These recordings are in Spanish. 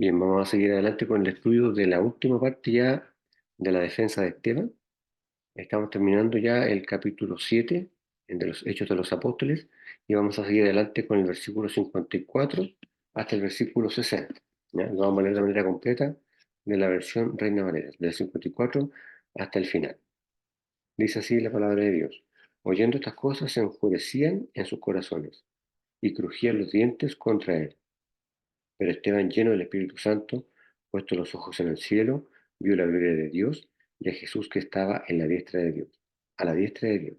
Bien, vamos a seguir adelante con el estudio de la última parte ya de la defensa de Esteban. Estamos terminando ya el capítulo 7 de los Hechos de los Apóstoles y vamos a seguir adelante con el versículo 54 hasta el versículo 60. ¿Ya? Lo vamos a leer de manera completa de la versión Reina Valera, del 54 hasta el final. Dice así la palabra de Dios. Oyendo estas cosas se enfurecían en sus corazones y crujían los dientes contra él. Pero Esteban, lleno del Espíritu Santo, puesto los ojos en el cielo, vio la gloria de Dios y a Jesús que estaba en la diestra de Dios, a la diestra de Dios.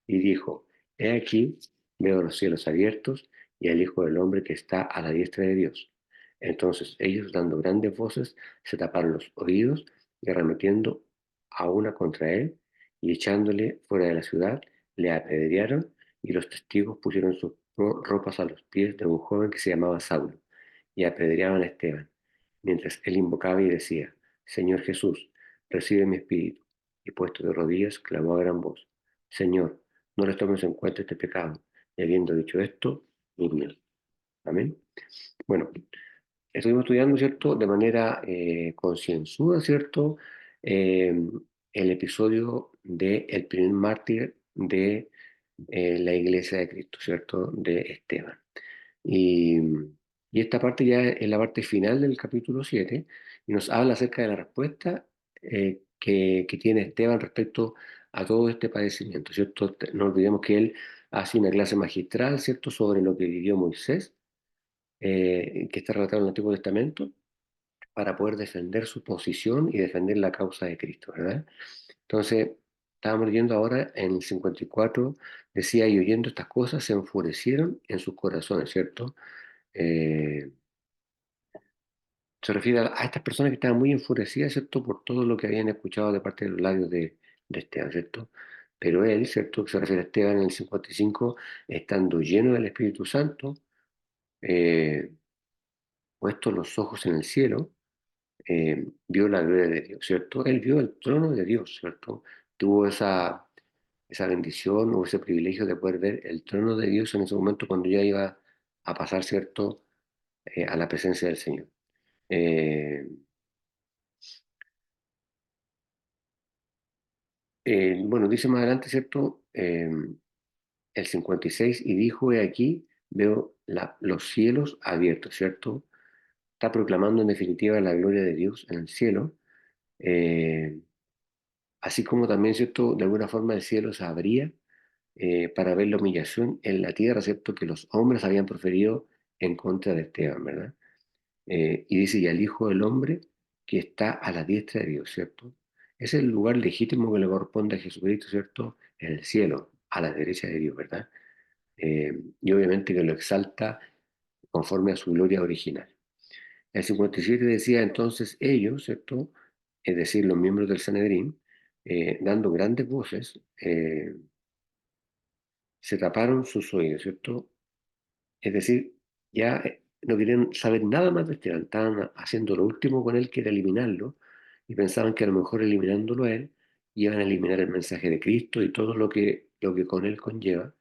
Y dijo, he aquí, veo los cielos abiertos y al Hijo del Hombre que está a la diestra de Dios. Entonces ellos, dando grandes voces, se taparon los oídos y arremetiendo a una contra él y echándole fuera de la ciudad, le apedrearon y los testigos pusieron sus ropas a los pies de un joven que se llamaba Saulo y apedreaban a Esteban, mientras él invocaba y decía, Señor Jesús, recibe mi espíritu. Y puesto de rodillas, clamó a gran voz, Señor, no les tomes en cuenta este pecado. Y habiendo dicho esto, durmió. Amén. Bueno, estuvimos estudiando, ¿cierto?, de manera concienzuda, ¿cierto?, Eh, el episodio del primer mártir de la Iglesia de Cristo, ¿cierto?, de Esteban. Y, y esta parte ya es la parte final del capítulo 7 y nos habla acerca de la respuesta que tiene Esteban respecto a todo este padecimiento, ¿cierto? No olvidemos que él hace una clase magistral, ¿cierto?, sobre lo que vivió Moisés, que está relatado en el Antiguo Testamento, para poder defender su posición y defender la causa de Cristo, ¿verdad? Entonces, estábamos leyendo ahora en el 54, decía, y oyendo estas cosas se enfurecieron en sus corazones, ¿cierto? Eh, Se refiere a estas personas que estaban muy enfurecidas, ¿cierto?, por todo lo que habían escuchado de parte de los labios de Esteban, ¿cierto? Pero él, ¿cierto?, que se refiere a Esteban en el 55, estando lleno del Espíritu Santo, eh, puesto los ojos en el cielo, vio la gloria de Dios, ¿cierto? Él vio el trono de Dios, ¿cierto? Tuvo esa bendición o ese privilegio de poder ver el trono de Dios en ese momento cuando ya iba a pasar, ¿cierto?, a la presencia del Señor. Eh, bueno, dice más adelante, ¿cierto? El 56, y dijo, he aquí, veo los cielos abiertos, ¿cierto? Está proclamando en definitiva la gloria de Dios en el cielo, eh, así como también, ¿cierto? De alguna forma el cielo se abría para ver la humillación en la tierra, ¿cierto? Que los hombres habían proferido en contra de Esteban, ¿verdad? Y dice, y al Hijo del Hombre que está a la diestra de Dios, ¿cierto? Es el lugar legítimo que le corresponde a Jesucristo, ¿cierto? En el cielo, a la derecha de Dios, ¿verdad? Y obviamente que lo exalta conforme a su gloria original. El 57 decía entonces ellos, ¿cierto? Es decir, los miembros del Sanedrín, dando grandes voces, se taparon sus oídos, ¿cierto? Es decir, ya no querían saber nada más de Esteban, estaban haciendo lo último con él, que era eliminarlo, y pensaban que a lo mejor eliminándolo a él, iban a eliminar el mensaje de Cristo y todo lo que con él conlleva,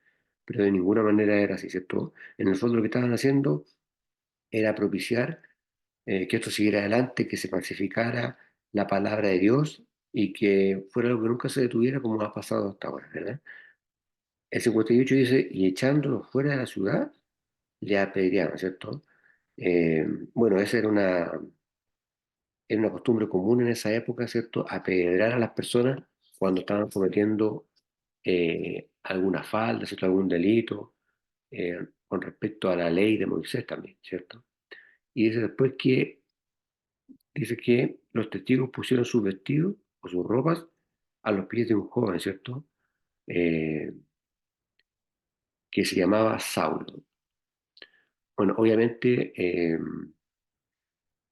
pero de ninguna manera era así, ¿cierto? En el fondo lo que estaban haciendo era propiciar que esto siguiera adelante, que se pacificara la palabra de Dios y que fuera algo que nunca se detuviera como ha pasado hasta ahora, ¿verdad? El 58 dice, y echándolo fuera de la ciudad, le apedrearon, ¿cierto? Eh, bueno, esa era una costumbre común en esa época, ¿cierto? Apedrear a las personas cuando estaban cometiendo alguna falta, ¿cierto? Algún delito, con respecto a la ley de Moisés también, ¿cierto? Y dice después que, dice que los testigos pusieron sus vestidos o sus ropas a los pies de un joven, ¿cierto? Eh, que se llamaba Saulo. Bueno, obviamente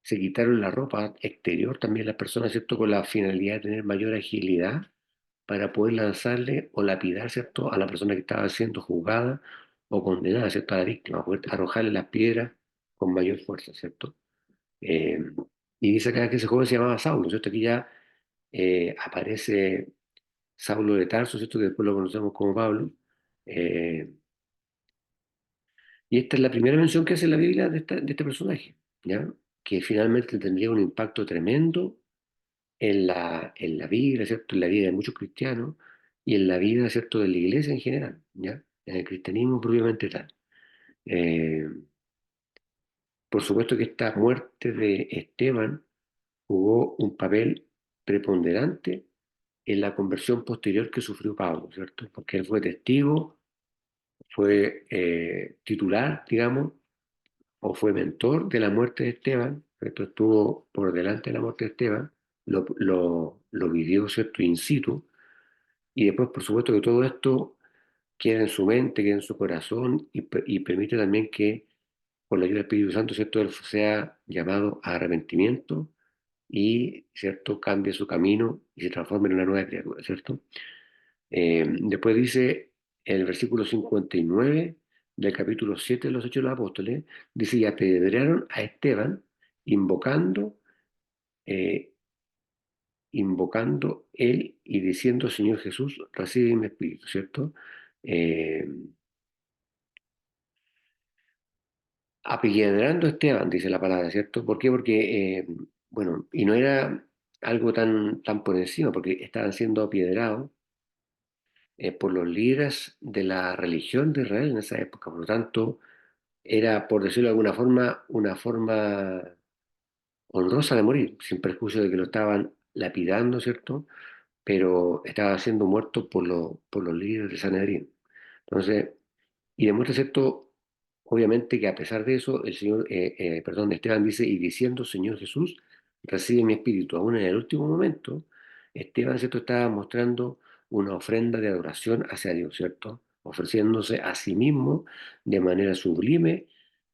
se quitaron la ropa exterior también las personas, ¿cierto? Con la finalidad de tener mayor agilidad para poder lanzarle o lapidar, ¿cierto? A la persona que estaba siendo juzgada o condenada, ¿cierto? A la víctima, poder arrojarle las piedras con mayor fuerza, ¿cierto? Eh, y dice acá que ese joven se llamaba Saulo, ¿cierto? Aquí ya aparece Saulo de Tarso, ¿cierto? Que después lo conocemos como Pablo. Eh, y esta es la primera mención que hace la Biblia de este personaje, ¿ya? que finalmente tendría un impacto tremendo en la vida, ¿cierto? En la vida de muchos cristianos y en la vida, ¿cierto?, de la iglesia en general, ¿ya? En el cristianismo propiamente tal. Eh, por supuesto que esta muerte de Esteban jugó un papel preponderante en la conversión posterior que sufrió Pablo, ¿cierto? Porque él fue testigo, fue titular, digamos, o fue mentor de la muerte de Esteban, ¿cierto? Estuvo por delante de la muerte de Esteban, lo vivió, ¿cierto?, in situ, y después, por supuesto, que todo esto queda en su mente, queda en su corazón y permite también que, por la ayuda del Espíritu Santo, ¿cierto?, él sea llamado a arrepentimiento y, ¿cierto?, cambie su camino y se transforme en una nueva criatura, ¿cierto? Después dice el versículo 59 del capítulo 7 de los Hechos de los Apóstoles, dice, y apedrearon a Esteban invocando, eh, invocando él y diciendo, Señor Jesús, recibe mi espíritu, ¿cierto? Eh, Apedreando a Esteban, dice la palabra, ¿cierto? ¿Por qué? Porque, bueno, y no era algo tan por encima, porque estaban siendo apedreados por los líderes de la religión de Israel en esa época. Por lo tanto, era, por decirlo de alguna forma, una forma honrosa de morir, sin perjuicio de que lo estaban lapidando, ¿cierto? Pero estaba siendo muerto por los líderes de Sanedrín. Entonces, y demuestra, ¿cierto? Obviamente que a pesar de eso, el Señor, perdón, Esteban dice, y diciendo, Señor Jesús, recibe mi espíritu. Aún en el último momento, Esteban, ¿cierto?, estaba mostrando una ofrenda de adoración hacia Dios, ¿cierto? Ofreciéndose a sí mismo de manera sublime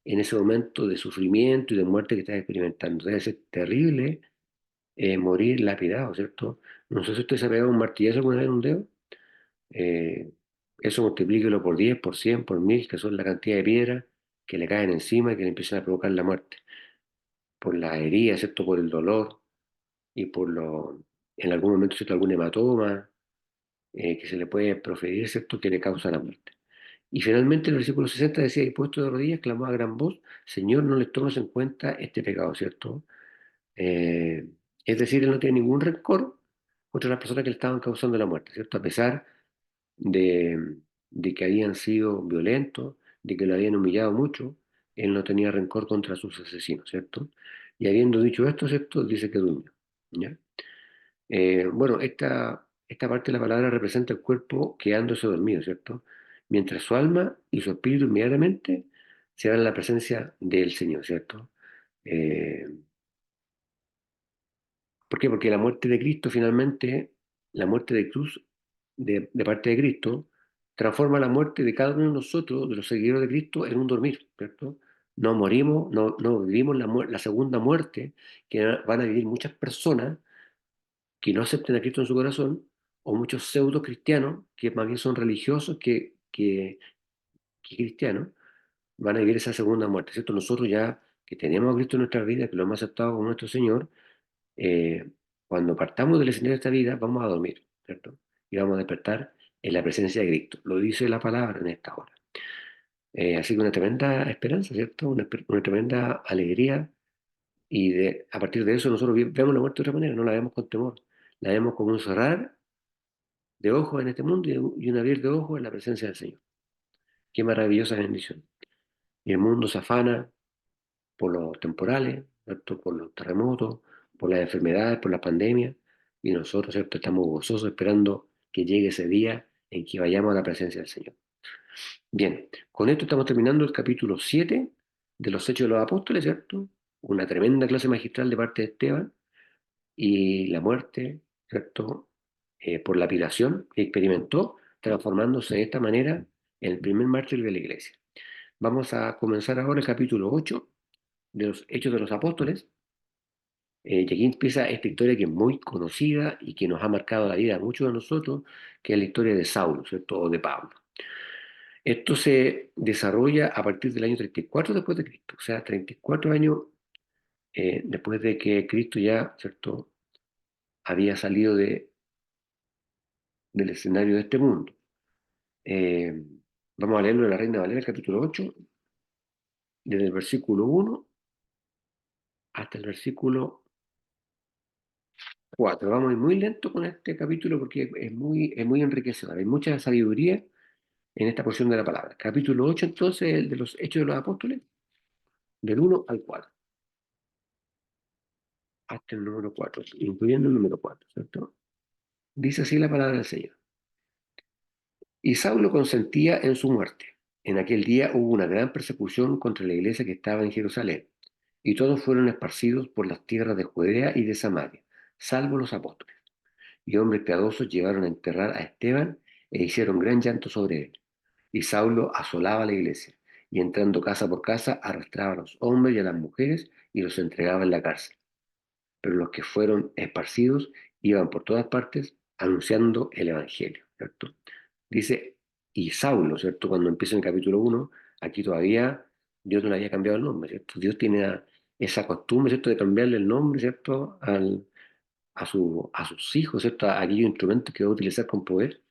en ese momento de sufrimiento y de muerte que estaba experimentando. Debe ser terrible morir lapidado, ¿cierto? No sé si usted se ha pegado un martillazo alguna vez en un dedo. eh, Eso multiplíquelo por 10, por 100, por 1000, que son la cantidad de piedras que le caen encima y que le empiezan a provocar la muerte. Por la herida, ¿cierto? Por el dolor y en algún momento, ¿cierto?, algún hematoma que se le puede proferir, ¿cierto?, que le causa la muerte. Y finalmente el versículo 60 decía, y puesto de rodillas, clamó a gran voz, Señor, no les tomes en cuenta este pecado, ¿cierto? Eh, es decir, él no tiene ningún rencor contra las personas que le estaban causando la muerte, ¿cierto? A pesar de, de que habían sido violentos, de que lo habían humillado mucho, él no tenía rencor contra sus asesinos, ¿cierto? Y habiendo dicho esto, ¿cierto?, dice que durmió, ¿ya? Bueno, esta parte de la palabra representa el cuerpo quedándose dormido, ¿cierto? Mientras su alma y su espíritu inmediatamente se van a la presencia del Señor, ¿cierto? Eh, ¿Por qué? Porque la muerte de Cristo finalmente, la muerte de cruz de parte de Cristo, transforma la muerte de cada uno de nosotros, de los seguidores de Cristo, en un dormir, ¿cierto? No morimos, no vivimos la segunda muerte que van a vivir muchas personas que no acepten a Cristo en su corazón, o muchos pseudo cristianos, que más bien son religiosos que cristianos, van a vivir esa segunda muerte, ¿cierto? Nosotros ya que tenemos a Cristo en nuestra vida, que lo hemos aceptado como nuestro Señor, eh, cuando partamos del escenario de esta vida, vamos a dormir, ¿cierto? Y vamos a despertar en la presencia de Cristo. Lo dice la palabra en esta hora. Así que una tremenda esperanza, ¿cierto? Una tremenda alegría. Y a partir de eso nosotros vemos la muerte de otra manera, no la vemos con temor. La vemos como un cerrar de ojos en este mundo y un abrir de ojos en la presencia del Señor. Qué maravillosa bendición. Y el mundo se afana por los temporales, ¿cierto?, por los terremotos, por las enfermedades, por la pandemia, y nosotros, ¿cierto?, estamos gozosos esperando que llegue ese día en que vayamos a la presencia del Señor. Bien, con esto estamos terminando el capítulo 7 de los Hechos de los Apóstoles, ¿cierto? Una tremenda clase magistral de parte de Esteban y la muerte, ¿cierto?, por lapidación que experimentó, transformándose de esta manera en el primer mártir de la iglesia. Vamos a comenzar ahora el capítulo 8 de los Hechos de los Apóstoles. Y aquí empieza esta historia que es muy conocida y que nos ha marcado la vida a muchos de nosotros, que es la historia de Saulo, ¿cierto?, o de Pablo. Esto se desarrolla a partir del año 34 después de Cristo, o sea, 34 años después de que Cristo ya, ¿cierto?, había salido del escenario de este mundo. Eh, Vamos a leerlo en la Reina Valera, el capítulo 8, desde el versículo 1 hasta el versículo 4. Vamos a ir muy lento con este capítulo porque es muy enriquecedor. Hay mucha sabiduría en esta porción de la palabra. Capítulo 8, entonces, el de los Hechos de los Apóstoles, del 1 al 4, hasta el número 4, incluyendo el número 4, ¿cierto? Dice así la palabra del Señor. Y Saulo consentía en su muerte. En aquel día hubo una gran persecución contra la iglesia que estaba en Jerusalén, y todos fueron esparcidos por las tierras de Judea y de Samaria, salvo los apóstoles. Y hombres piadosos llevaron a enterrar a Esteban e hicieron gran llanto sobre él. Y Saulo asolaba la iglesia, y entrando casa por casa arrastraba a los hombres y a las mujeres y los entregaba en la cárcel. Pero los que fueron esparcidos iban por todas partes anunciando el Evangelio, ¿cierto? Dice, y Saulo, ¿cierto? Cuando empieza en el capítulo 1, aquí todavía Dios no le había cambiado el nombre, ¿cierto? Dios tiene esa costumbre, ¿cierto? De cambiarle el nombre, ¿cierto? A sus hijos, ¿cierto? A aquellos instrumentos que va a utilizar con poder.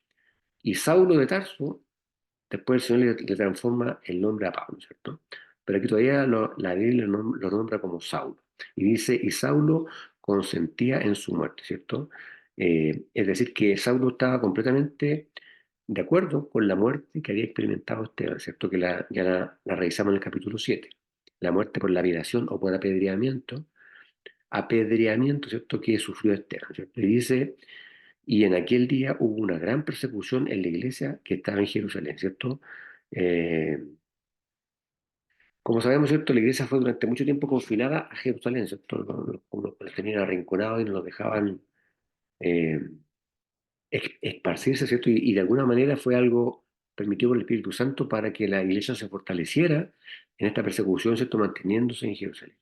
Y Saulo de Tarso, después el Señor le transforma el nombre a Pablo, ¿cierto? Pero aquí todavía la Biblia lo nombra como Saulo. Y dice, y Saulo consentía en su muerte, ¿cierto? Es decir, que Saulo estaba completamente de acuerdo con la muerte que había experimentado Esteban, ¿cierto? Que la revisamos en el capítulo 7. La muerte por lapidación o por apedreamiento, ¿cierto? Que sufrió Esteban, ¿cierto? Y dice, y en aquel día hubo una gran persecución en la iglesia que estaba en Jerusalén, ¿cierto? Eh, Como sabemos, ¿cierto? La iglesia fue durante mucho tiempo confinada a Jerusalén, ¿cierto? Los tenían arrinconados y no los dejaban eh, esparcirse, ¿cierto? Y de alguna manera fue algo permitido por el Espíritu Santo para que la iglesia se fortaleciera en esta persecución, ¿cierto? Manteniéndose en Jerusalén.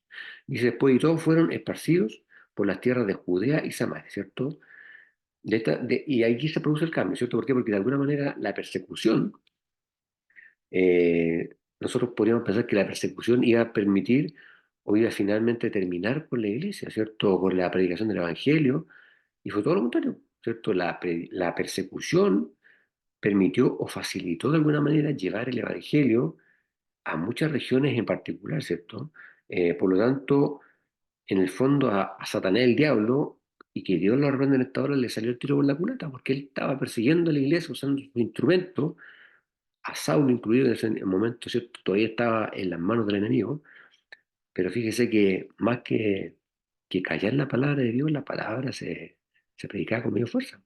Dice después, y todos fueron esparcidos por las tierras de Judea y Samaria, ¿cierto? Y aquí se produce el cambio, ¿cierto? ¿Por qué? Porque de alguna manera la persecución, nosotros podríamos pensar que la persecución iba a permitir o iba a finalmente terminar con la iglesia, ¿cierto? O con la predicación del Evangelio, y fue todo lo contrario, ¿cierto? La persecución permitió o facilitó de alguna manera llevar el Evangelio a muchas regiones en particular, ¿cierto? Por lo tanto, en el fondo a Satanás el diablo, y que Dios lo reprenda en esta hora, le salió el tiro por la culata, porque él estaba persiguiendo a la iglesia usando sus instrumentos, a Saulo incluido en ese momento, ¿cierto? Todavía estaba en las manos del enemigo, pero fíjese que más que callar la palabra de Dios, la palabra se predicaba con mayor fuerza.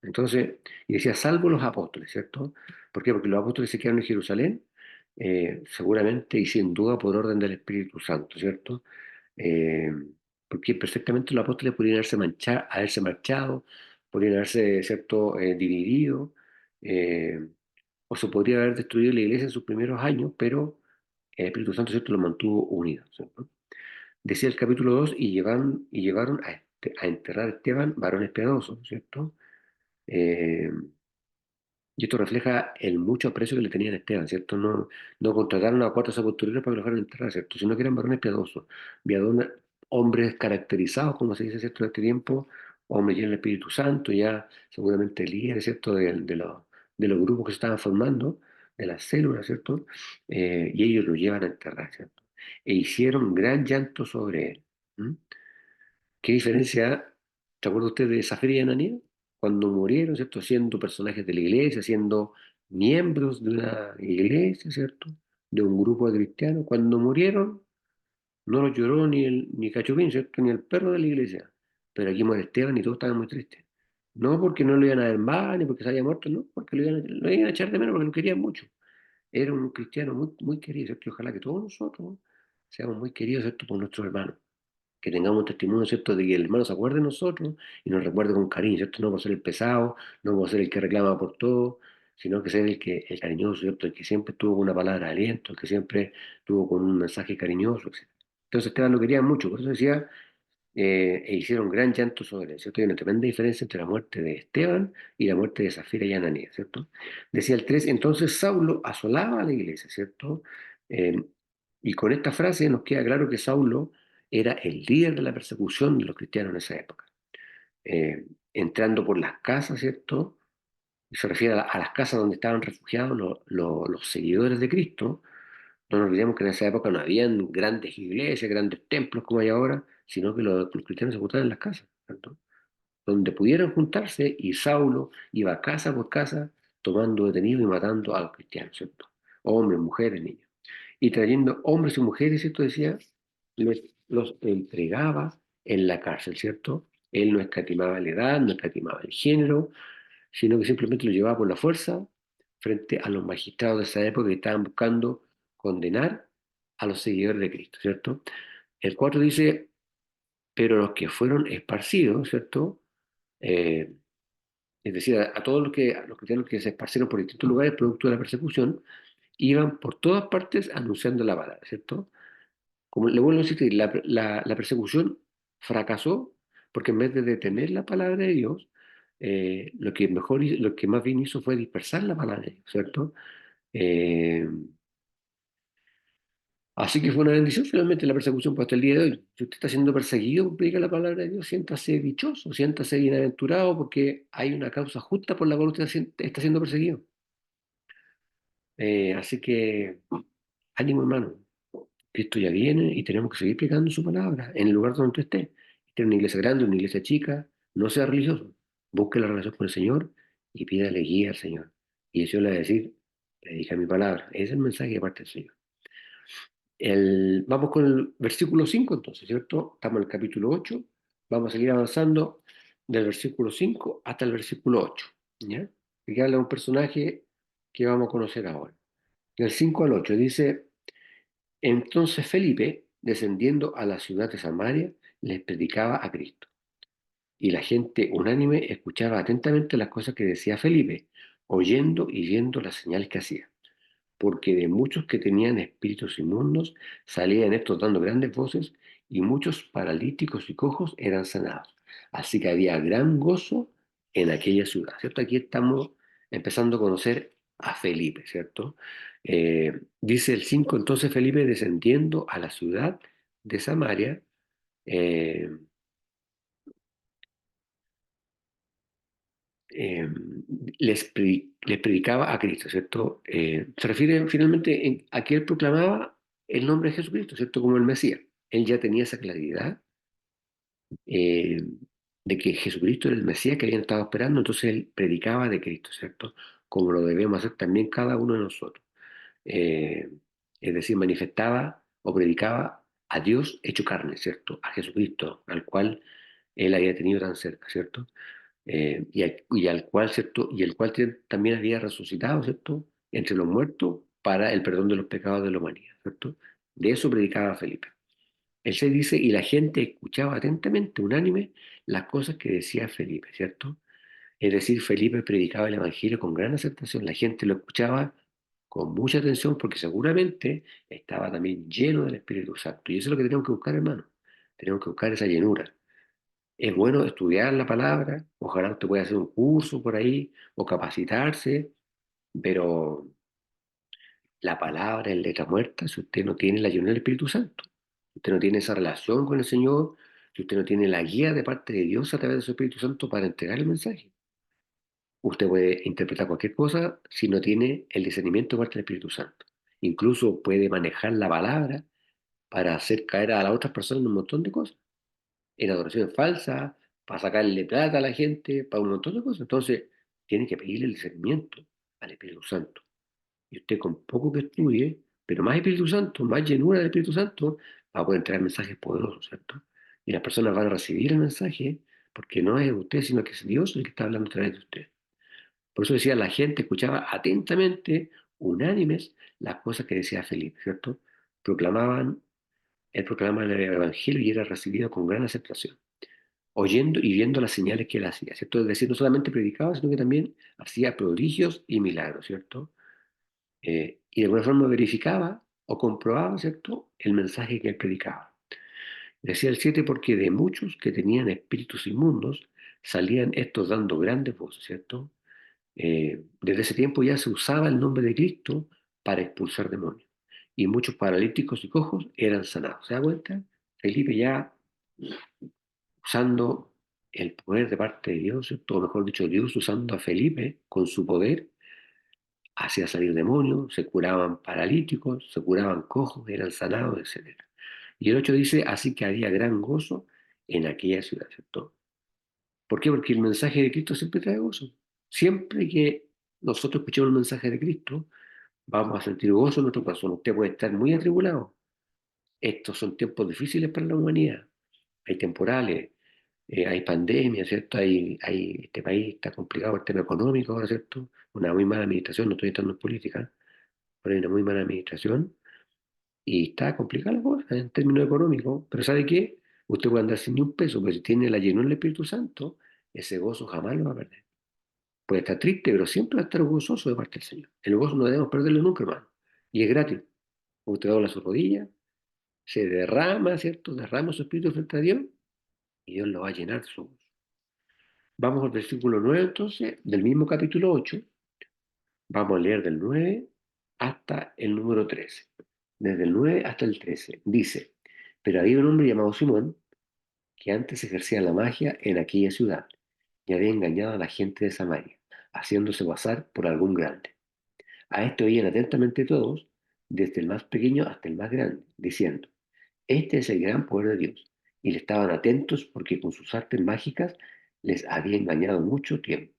Entonces, y decía, salvo los apóstoles, ¿cierto? ¿Por qué? Porque los apóstoles se quedaron en Jerusalén, seguramente y sin duda por orden del Espíritu Santo, ¿cierto? Eh, Porque perfectamente los apóstoles podrían haberse marchado, podrían haberse, ¿cierto?, dividido, eh, o se podría haber destruido la iglesia en sus primeros años, pero el Espíritu Santo, ¿cierto?, los mantuvo unidos, ¿cierto? Decía el capítulo 2 y llevaron a enterrar a Esteban varones piadosos, ¿cierto? Eh, y esto refleja el mucho aprecio que le tenían a Esteban, ¿cierto? No contrataron a cuatro sepultureros para que lo fueran a enterrar, ¿cierto? Sino que eran varones piadosos, hombres caracterizados, como se dice, ¿cierto? En este tiempo, hombres llenos del Espíritu Santo, ya seguramente líderes, ¿cierto? De los grupos que se estaban formando, de las células, ¿cierto? Y ellos lo llevan a enterrar, ¿cierto? E hicieron gran llanto sobre él. ¿M? ¿Qué diferencia, te acuerdas usted de Zafir y Ananías? Cuando murieron, ¿cierto? Siendo personajes de la iglesia, siendo miembros de una iglesia, ¿cierto? De un grupo de cristianos. Cuando murieron, no lo lloró ni Cachupín, ¿cierto? Ni el perro de la iglesia. Pero aquí muere Esteban y todos estaban muy tristes. No porque no lo iban a ver más, ni porque se haya muerto, no, porque lo iban a echar de menos porque lo querían mucho. Era un cristiano muy, muy querido, ¿cierto? Y ojalá que todos nosotros seamos muy queridos, ¿cierto? Por nuestros hermanos, que tengamos un testimonio, ¿cierto?, de que el hermano se acuerde de nosotros y nos recuerde con cariño, ¿cierto? No por ser el pesado, no por ser el que reclama por todo, sino que ser el cariñoso, ¿cierto? El que siempre tuvo una palabra de aliento, el que siempre tuvo con un mensaje cariñoso, etc. Entonces Esteban lo quería mucho, por eso decía, e hicieron gran llanto sobre él, ¿cierto? Hay una tremenda diferencia entre la muerte de Esteban y la muerte de Zafira y Ananías, ¿cierto? Decía el 3 entonces Saulo asolaba a la iglesia, ¿cierto? Eh, y con esta frase nos queda claro que Saulo era el líder de la persecución de los cristianos en esa época. Entrando por las casas, ¿cierto? Y se refiere a las casas donde estaban refugiados los seguidores de Cristo, No nos olvidemos que en esa época no habían grandes iglesias, grandes templos como hay ahora, sino que los cristianos se juntaban en las casas, ¿cierto? Donde pudieran juntarse, y Saulo iba casa por casa tomando detenidos y matando a los cristianos, ¿cierto? Hombres, mujeres, niños. Y trayendo hombres y mujeres, ¿cierto? Decía, los entregaba en la cárcel, ¿cierto? Él no escatimaba la edad, no escatimaba el género, sino que simplemente lo llevaba por la fuerza frente a los magistrados de esa época que estaban buscando condenar a los seguidores de Cristo, ¿cierto? El 4 dice, pero los que fueron esparcidos, ¿cierto? Eh, es decir, a todos a los cristianos que se esparcieron por distintos lugares producto de la persecución, iban por todas partes anunciando la palabra, ¿cierto? Como le vuelvo a insistir, la persecución fracasó porque en vez de detener la palabra de Dios, lo que más bien hizo fue dispersar la palabra de Dios, ¿cierto? Eh, Así que fue una bendición finalmente la persecución pues, hasta el día de hoy. Si usted está siendo perseguido por predicar la palabra de Dios, siéntase dichoso, siéntase bienaventurado porque hay una causa justa por la cual usted está siendo perseguido. Así que ánimo hermano, Cristo ya viene y tenemos que seguir predicando su palabra en el lugar donde usted esté. Esté en una iglesia grande, una iglesia chica, no sea religioso. Busque la relación con el Señor y pídale guía al Señor. Y el Señor le va a decir, predica mi palabra. Ese es el mensaje de parte del Señor. Vamos con el versículo 5 entonces, ¿cierto? Estamos en el capítulo 8. Vamos a seguir avanzando del versículo 5 hasta el versículo 8. ¿Ya? Que habla de un personaje que vamos a conocer ahora. Del 5 al 8 dice, entonces Felipe, descendiendo a la ciudad de Samaria, les predicaba a Cristo. Y la gente unánime escuchaba atentamente las cosas que decía Felipe, oyendo y viendo las señales que hacía. Porque de muchos que tenían espíritus inmundos salían estos dando grandes voces, y muchos paralíticos y cojos eran sanados. Así que había gran gozo en aquella ciudad, ¿cierto? Aquí estamos empezando a conocer a Felipe, ¿cierto? Dice el 5 entonces Felipe descendiendo a la ciudad de Samaria, eh, eh, les predicaba a Cristo, ¿cierto? Se refiere finalmente a que él proclamaba el nombre de Jesucristo, ¿cierto? Como el Mesías. Él ya tenía esa claridad eh, de que Jesucristo era el Mesías que habían estado esperando, entonces él predicaba de Cristo, ¿cierto? Como lo debemos hacer también cada uno de nosotros. Eh, es decir, manifestaba o predicaba a Dios hecho carne, ¿cierto? A Jesucristo, al cual él había tenido tan cerca, ¿cierto? Y al cual, ¿cierto? Y el cual también había resucitado, ¿cierto? Entre los muertos para el perdón de los pecados de la humanidad, ¿cierto? De eso predicaba Felipe. El 6 dice, y la gente escuchaba atentamente, unánime, las cosas que decía Felipe, ¿cierto? Es decir, Felipe predicaba el Evangelio con gran aceptación, la gente lo escuchaba con mucha atención porque seguramente estaba también lleno del Espíritu Santo. Y eso es lo que tenemos que buscar, hermano. Tenemos que buscar esa llenura. Es bueno estudiar la palabra, ojalá usted pueda hacer un curso por ahí o capacitarse, pero la palabra es letra muerta si usted no tiene la llenura del Espíritu Santo. Si usted no tiene esa relación con el Señor, si usted no tiene la guía de parte de Dios a través de su Espíritu Santo para entregar el mensaje. Usted puede interpretar cualquier cosa si no tiene el discernimiento de parte del Espíritu Santo. Incluso puede manejar la palabra para hacer caer a las otras personas en un montón de cosas. En adoración falsa, para sacarle plata a la gente, para un montón de cosas. Entonces, tiene que pedirle el discernimiento al Espíritu Santo. Y usted con poco que estudie, pero más Espíritu Santo, más llenura del Espíritu Santo, va a poder traer mensajes poderosos, ¿cierto? Y las personas van a recibir el mensaje porque no es usted, sino que es Dios el que está hablando a través de usted. Por eso decía, la gente escuchaba atentamente, unánimes, las cosas que decía Felipe, ¿cierto? Proclamaban, él proclamaba el Evangelio y era recibido con gran aceptación, oyendo y viendo las señales que él hacía, ¿cierto? Es decir, no solamente predicaba, sino que también hacía prodigios y milagros, ¿cierto? Y de alguna forma verificaba o comprobaba, ¿cierto?, el mensaje que él predicaba. Decía el 7 porque de muchos que tenían espíritus inmundos salían estos dando grandes voces, ¿cierto? Desde ese tiempo ya se usaba el nombre de Cristo para expulsar demonios. Y muchos paralíticos y cojos eran sanados. ¿Se da cuenta? Felipe ya usando el poder de parte de Dios, ¿cierto? O mejor dicho, Dios usando a Felipe con su poder, hacía salir demonios, se curaban paralíticos, se curaban cojos, eran sanados, etcétera. Y el 8 dice, así que había gran gozo en aquella ciudad, ¿cierto? ¿Por qué? Porque el mensaje de Cristo siempre trae gozo. Siempre que nosotros escuchemos el mensaje de Cristo, vamos a sentir gozo en nuestro corazón. Usted puede estar muy atribulado. Estos son tiempos difíciles para la humanidad. Hay temporales, hay pandemia, ¿cierto? Este país está complicado el tema económico ahora, ¿cierto? Una muy mala administración, no estoy entrando en política, pero hay una muy mala administración y está complicada la cosa en términos económicos. Pero ¿sabe qué? Usted puede andar sin ni un peso, pero si tiene la llenura del Espíritu Santo, ese gozo jamás lo va a perder. Puede estar triste, pero siempre va a estar gozoso de parte del Señor. El gozo no debemos perderlo nunca, hermano. Y es gratis. Usted dobla su rodilla, se derrama, ¿cierto? Derrama su espíritu frente a Dios y Dios lo va a llenar de su gozo. Vamos al versículo 9 entonces, del mismo capítulo 8. Vamos a leer del 9 hasta el número 13. Desde el 9 hasta el 13. Dice, pero había un hombre llamado Simón que antes ejercía la magia en aquella ciudad y había engañado a la gente de Samaria, haciéndose pasar por algún grande. A esto oían atentamente todos, desde el más pequeño hasta el más grande, diciendo, este es el gran poder de Dios. Y le estaban atentos porque con sus artes mágicas les había engañado mucho tiempo.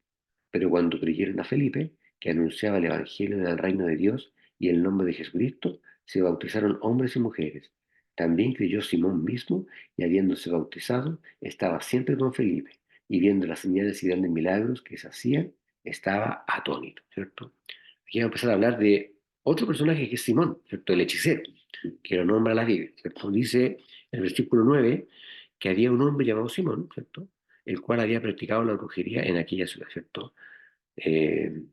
Pero cuando creyeron a Felipe, que anunciaba el Evangelio del reino de Dios y el nombre de Jesucristo, se bautizaron hombres y mujeres. También creyó Simón mismo, y habiéndose bautizado, estaba siempre con Felipe, y viendo las señales y grandes milagros que se hacían, estaba atónito, ¿cierto? Aquí vamos a empezar a hablar de otro personaje que es Simón, ¿cierto? El hechicero, que lo nombra la Biblia, ¿cierto? Dice en el versículo 9 que había un hombre llamado Simón, ¿cierto? El cual había practicado la brujería en aquella ciudad, ¿cierto? Eh,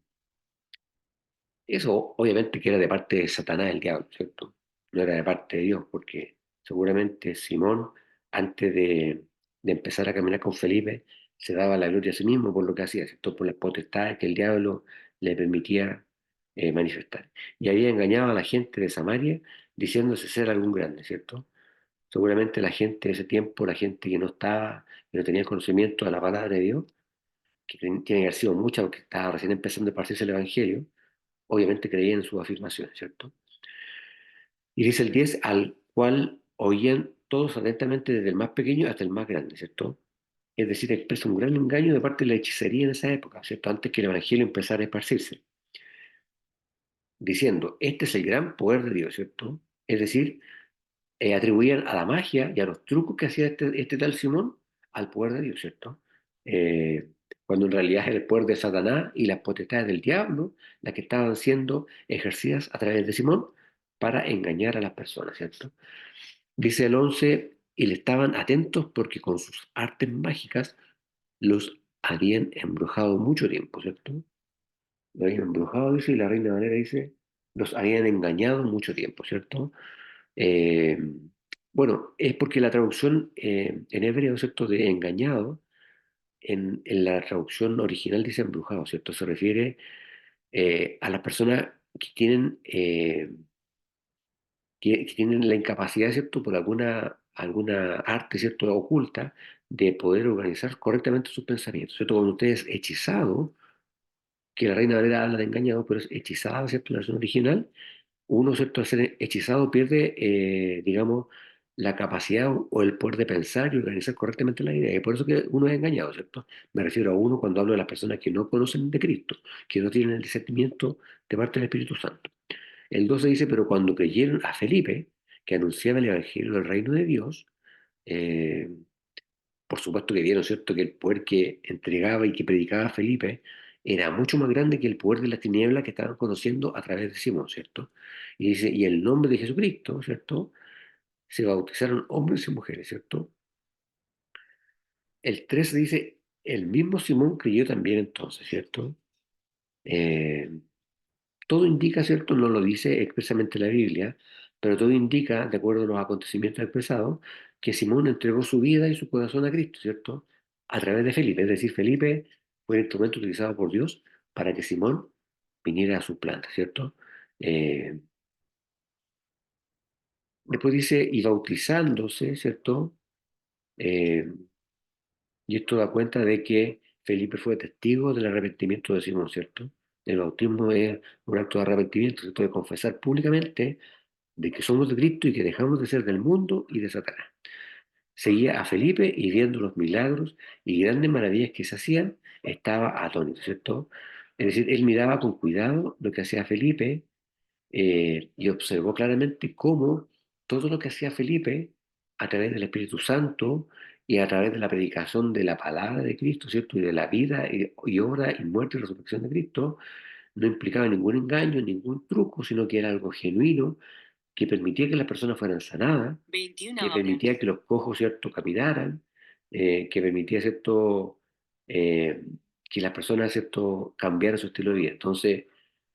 Eso obviamente que era de parte de Satanás, el diablo, ¿cierto? No era de parte de Dios, porque seguramente Simón, antes de empezar a caminar con Felipe, se daba la gloria a sí mismo por lo que hacía, ¿cierto? Por las potestades que el diablo le permitía manifestar. Y había engañado a la gente de Samaria diciéndose ser algún grande, ¿cierto? Seguramente la gente de ese tiempo, la gente que no estaba, que no tenía conocimiento de la palabra de Dios, que tiene que haber sido mucha porque estaba recién empezando a partirse el Evangelio, obviamente creían en sus afirmaciones, ¿cierto? Y dice el 10 al cual oían todos atentamente desde el más pequeño hasta el más grande, ¿cierto? Es decir, expresa un gran engaño de parte de la hechicería en esa época, ¿cierto? Antes que el Evangelio empezara a esparcirse, diciendo, este es el gran poder de Dios, ¿cierto? Es decir, atribuían a la magia y a los trucos que hacía este tal Simón al poder de Dios, ¿cierto? Eh, Cuando en realidad era el poder de Satanás y las potestades del diablo las que estaban siendo ejercidas a través de Simón para engañar a las personas, ¿cierto? Dice el 11 y le estaban atentos porque con sus artes mágicas los habían embrujado mucho tiempo, ¿cierto? Lo habían embrujado, dice, y la Reina Valera dice, los habían engañado mucho tiempo, ¿cierto? Eh, bueno, es porque la traducción en hebreo, ¿cierto?, de engañado, en la traducción original dice embrujado, ¿cierto? Se refiere a las personas que tienen, que tienen la incapacidad, ¿cierto?, por alguna arte, ¿cierto?, oculta, de poder organizar correctamente sus pensamientos, ¿cierto? Cuando usted es hechizado, que la Reina Valera habla de engañado, pero es hechizada, ¿cierto?, en la versión original, uno, ¿cierto?, al ser hechizado pierde, digamos, la capacidad o el poder de pensar y organizar correctamente la idea. Y por eso que uno es engañado, ¿cierto? Me refiero a uno cuando hablo de las personas que no conocen de Cristo, que no tienen el discernimiento de parte del Espíritu Santo. El 12 dice, pero cuando creyeron a Felipe, que anunciaba el Evangelio del reino de Dios, eh, por supuesto que vieron, ¿cierto?, que el poder que entregaba y que predicaba Felipe era mucho más grande que el poder de las tinieblas que estaban conociendo a través de Simón, ¿cierto? Y dice, y el nombre de Jesucristo, ¿cierto? Se bautizaron hombres y mujeres, ¿cierto? El 13 dice, el mismo Simón creyó también entonces, ¿cierto? Eh, Todo indica, ¿cierto? No lo dice expresamente la Biblia, pero todo indica, de acuerdo a los acontecimientos expresados, que Simón entregó su vida y su corazón a Cristo, ¿cierto? A través de Felipe. Es decir, Felipe fue el instrumento utilizado por Dios para que Simón viniera a su planta, ¿cierto? Eh, Después dice, y bautizándose, ¿cierto? Eh, y esto da cuenta de que Felipe fue testigo del arrepentimiento de Simón, ¿cierto? El bautismo es un acto de arrepentimiento, ¿cierto? De confesar públicamente de que somos de Cristo y que dejamos de ser del mundo y de Satanás. Seguía a Felipe y viendo los milagros y grandes maravillas que se hacían, estaba atónito, ¿cierto? Es decir, él miraba con cuidado lo que hacía Felipe y observó claramente cómo todo lo que hacía Felipe a través del Espíritu Santo y a través de la predicación de la palabra de Cristo, ¿cierto? Y de la vida y obra y muerte y resurrección de Cristo, no implicaba ningún engaño, ningún truco, sino que era algo genuino que permitía que las personas fueran sanadas, 21 que horas. permitía que los cojos, ¿cierto?, caminaran, que permitía, ¿cierto?, eh, que las personas, ¿cierto?, cambiaran su estilo de vida. Entonces,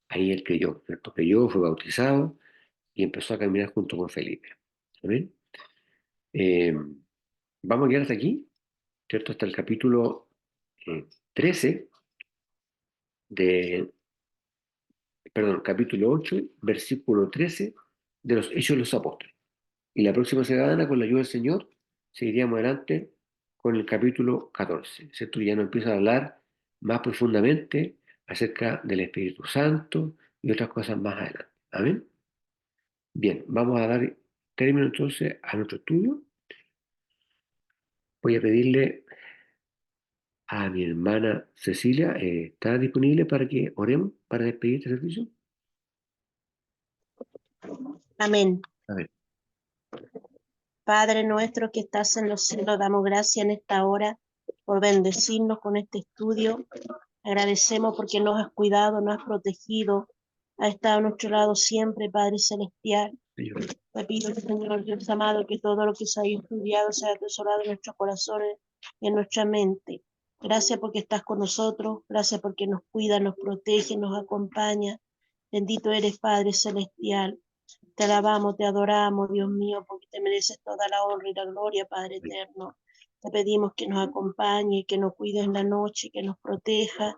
ahí él creyó, ¿cierto? Creyó, fue bautizado y empezó a caminar junto con Felipe. ¿Amén? Eh, Vamos a llegar hasta aquí, ¿cierto? Hasta el capítulo 13 de, perdón, capítulo 8, versículo 13 de los Hechos de los Apóstoles. Y la próxima semana, con la ayuda del Señor, seguiríamos adelante con el capítulo 14, ¿cierto? Ya nos empieza a hablar más profundamente acerca del Espíritu Santo y otras cosas más adelante. ¿Amén? Bien, vamos a dar término entonces a nuestro estudio. Voy a pedirle a mi hermana Cecilia, ¿está disponible para que oremos para despedir este servicio? Amén. A ver, Padre nuestro que estás en los cielos, damos gracias en esta hora por bendecirnos con este estudio. Agradecemos porque nos has cuidado, nos has protegido, has estado a nuestro lado siempre, Padre Celestial. Señor. Te pido, Señor Dios amado, que todo lo que se haya estudiado sea atesorado en nuestros corazones y en nuestra mente. Gracias porque estás con nosotros, gracias porque nos cuida, nos protege, nos acompaña. Bendito eres, Padre Celestial. Te alabamos, te adoramos, Dios mío, porque te mereces toda la honra y la gloria, Padre eterno. Te pedimos que nos acompañe, que nos cuide en la noche, que nos proteja,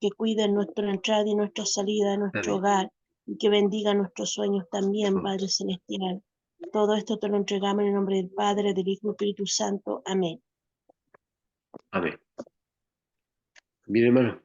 que cuide nuestra entrada y nuestra salida de nuestro Amén. hogar y que bendiga nuestros sueños también, Padre Celestial. Todo esto te lo entregamos en el nombre del Padre, del Hijo y del Espíritu Santo. Amén. Amén. Bien, hermano,